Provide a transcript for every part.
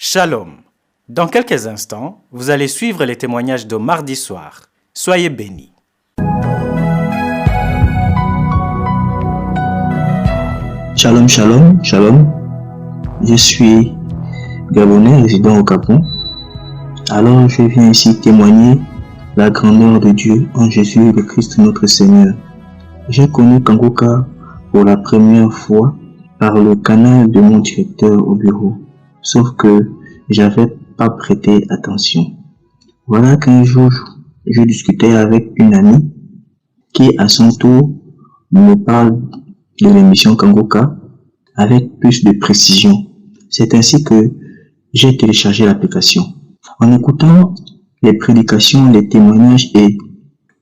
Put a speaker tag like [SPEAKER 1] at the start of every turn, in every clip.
[SPEAKER 1] Shalom. Dans quelques instants, vous allez suivre les témoignages de mardi soir. Soyez bénis.
[SPEAKER 2] Shalom, shalom, shalom. Je suis Gabonais résident au Gabon. Alors je viens ici témoigner la grandeur de Dieu en Jésus le Christ notre Seigneur. J'ai connu Kangoka pour la première fois par le canal de mon directeur au bureau. Sauf que j'avais pas prêté attention. Voilà qu'un jour, je discutais avec une amie qui à son tour me parle de l'émission Kangoka avec plus de précision. C'est ainsi que j'ai téléchargé l'application. En écoutant les prédications, les témoignages et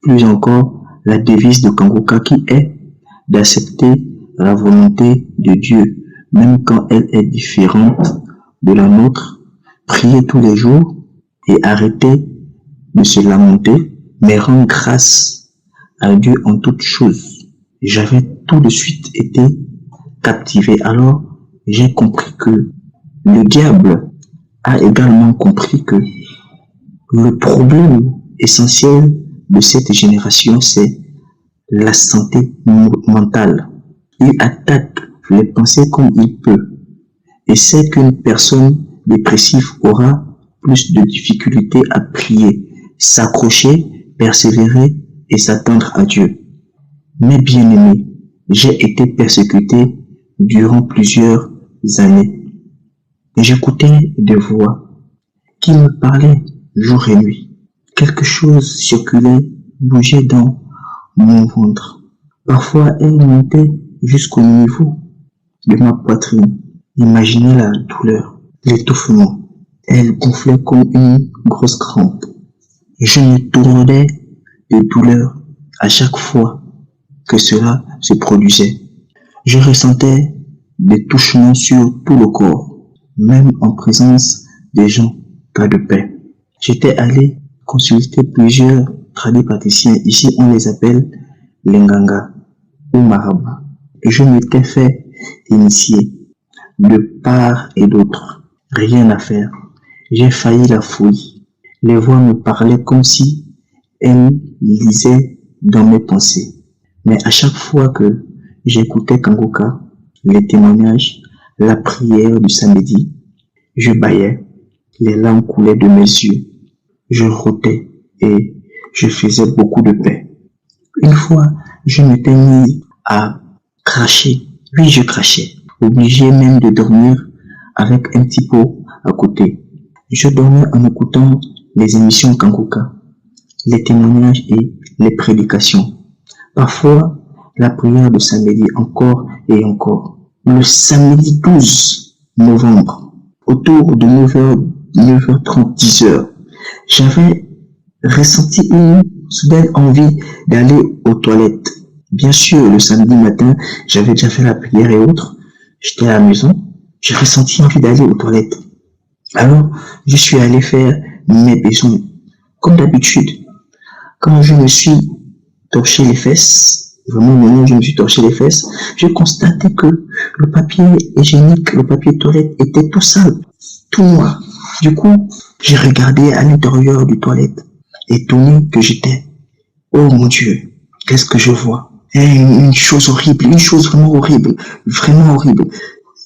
[SPEAKER 2] plus encore la devise de Kangoka qui est d'accepter la volonté de Dieu, même quand elle est différente de la nôtre, prier tous les jours et arrêter de se lamenter, mais rendre grâce à Dieu en toutes choses. J'avais tout de suite été captivé. Alors, j'ai compris que le diable a également compris que le problème essentiel de cette génération, c'est la santé mentale. Il attaque les pensées comme il peut et sait qu'une personne dépressive aura plus de difficultés à prier, s'accrocher, persévérer et s'attendre à Dieu. Mes bien-aimés, j'ai été persécuté durant plusieurs années et j'écoutais des voix qui me parlaient jour et nuit. Quelque chose circulait, bougeait dans mon ventre. Parfois, elle montait jusqu'au niveau de ma poitrine. Imaginez la douleur, l'étouffement. Elle gonflait comme une grosse crampe. Je me tournais de douleur à chaque fois que cela se produisait. Je ressentais des touchements sur tout le corps, même en présence des gens pas de paix. J'étais allé consulter plusieurs tradipraticiens. Ici, on les appelle les nganga ou marabouts. Et je m'étais fait initier de part et d'autre. Rien à faire. J'ai failli la fouille. Les voix me parlaient comme si elles lisaient dans mes pensées. Mais à chaque fois que j'écoutais Kangoka, les témoignages, la prière du samedi, je bâillais, les larmes coulaient de mes yeux. Je rôtais et je faisais beaucoup de paix. Une fois, je m'étais mis à cracher. Oui, je crachais. Obligé même de dormir avec un petit pot à côté. Je dormais en écoutant les émissions Kangoka, les témoignages et les prédications. Parfois, la prière de samedi encore et encore. Le samedi 12 novembre, autour de 9h30, 10h, j'avais ressenti une soudaine envie d'aller aux toilettes. Bien sûr, le samedi matin, j'avais déjà fait la prière et autres. J'étais à la maison. J'ai ressenti envie d'aller aux toilettes. Alors, je suis allé faire mes besoins. Comme d'habitude, quand je me suis torché les fesses, vraiment, maintenant je me suis torché les fesses, j'ai constaté que le papier hygiénique, le papier toilette était tout sale, tout noir. Du coup, j'ai regardé à l'intérieur du toilette, étonné que j'étais. Oh mon Dieu, qu'est-ce que je vois? Une chose horrible, une chose vraiment horrible.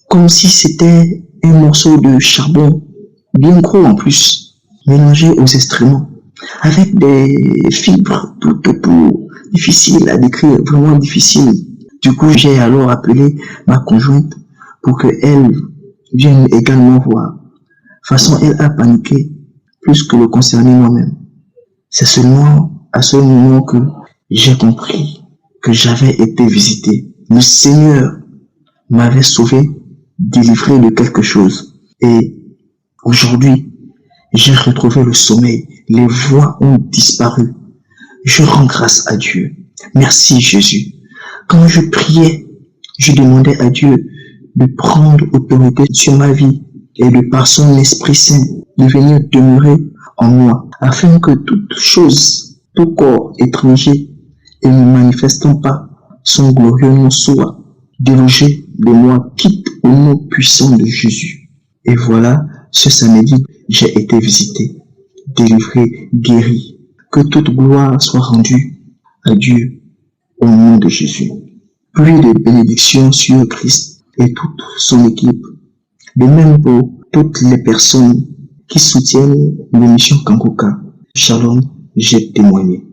[SPEAKER 2] Comme si c'était un morceau de charbon, bien gros en plus, mélangé aux excréments, avec des fibres tout difficiles à décrire, vraiment difficiles. Du coup, j'ai alors appelé ma conjointe pour qu'elle vienne également voir. De toute façon, elle a paniqué plus que le concerné moi-même. C'est seulement à ce moment que j'ai compris que j'avais été visité. Le Seigneur m'avait sauvé, délivré de quelque chose. Et aujourd'hui, j'ai retrouvé le sommeil. Les voix ont disparu. Je rends grâce à Dieu. Merci Jésus. Quand je priais, je demandais à Dieu de prendre autorité sur ma vie et de par son Esprit Saint de venir demeurer en moi, afin que toute chose, tout corps étranger et ne manifestant pas son glorieux nom soit délogé de moi, quitte au nom puissant de Jésus. Et voilà ce samedi, j'ai été visité, délivré, guéri. Que toute gloire soit rendue à Dieu au nom de Jésus. Plus de bénédictions sur Christ et toute son équipe. De même pour toutes les personnes qui soutiennent l'émission Kangoka. Shalom, j'ai témoigné.